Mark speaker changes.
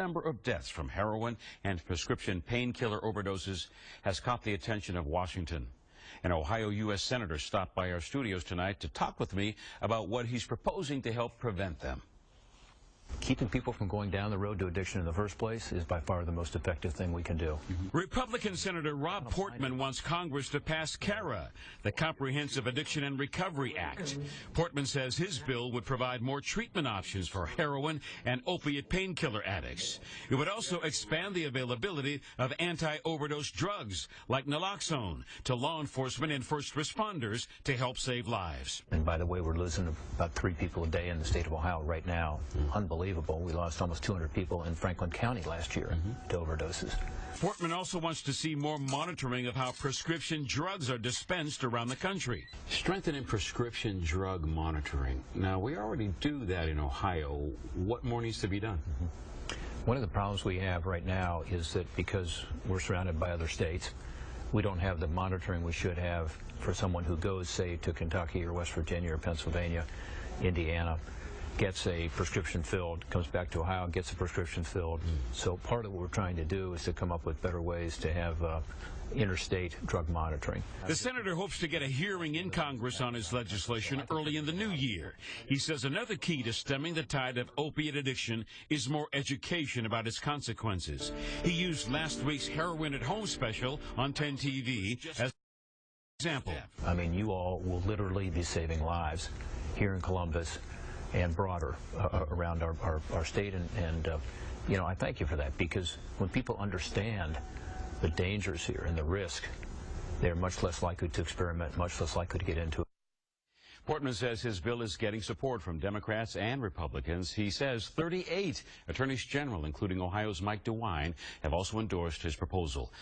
Speaker 1: Number of deaths from heroin and prescription painkiller overdoses has caught the attention of Washington. An Ohio U.S. Senator stopped by our studios tonight to talk with me about what he's proposing to help prevent them.
Speaker 2: Keeping people from going down the road to addiction in the first place is by far the most effective thing we can do.
Speaker 1: Republican Senator Rob Portman wants Congress to pass CARA, the Comprehensive Addiction and Recovery Act. Portman says his bill would provide more treatment options for heroin and opiate painkiller addicts. It would also expand the availability of anti-overdose drugs like naloxone to law enforcement and first responders to help save lives.
Speaker 2: And by the way, we're losing about 3 people a day in the state of Ohio right now. Unbelievable. We lost almost 200 people in Franklin County last year to overdoses.
Speaker 1: Portman also wants to see more monitoring of how prescription drugs are dispensed around the country. Strengthening prescription drug monitoring. Now, we already do that in Ohio. What more needs to be done?
Speaker 2: One of the problems we have right now is that because we're surrounded by other states, we don't have the monitoring we should have for someone who goes, say, to Kentucky or West Virginia or Pennsylvania, Indiana, gets a prescription filled, comes back to Ohio, gets a prescription filled. So part of what we're trying to do is to come up with better ways to have interstate drug monitoring.
Speaker 1: The senator hopes to get a hearing in Congress on his legislation early in the new year. He says another key to stemming the tide of opiate addiction is more education about its consequences. He used last week's Heroin at Home special on 10 TV as an example.
Speaker 2: I mean, you all will literally be saving lives here in Columbus and broader around our state, and you know, I thank you for that, because when people understand the dangers here and the risk, they're much less likely to experiment, much less likely to get into it.
Speaker 1: Portman says his bill is getting support from Democrats and Republicans. He says 38 attorneys general, including Ohio's Mike DeWine, have also endorsed his proposal.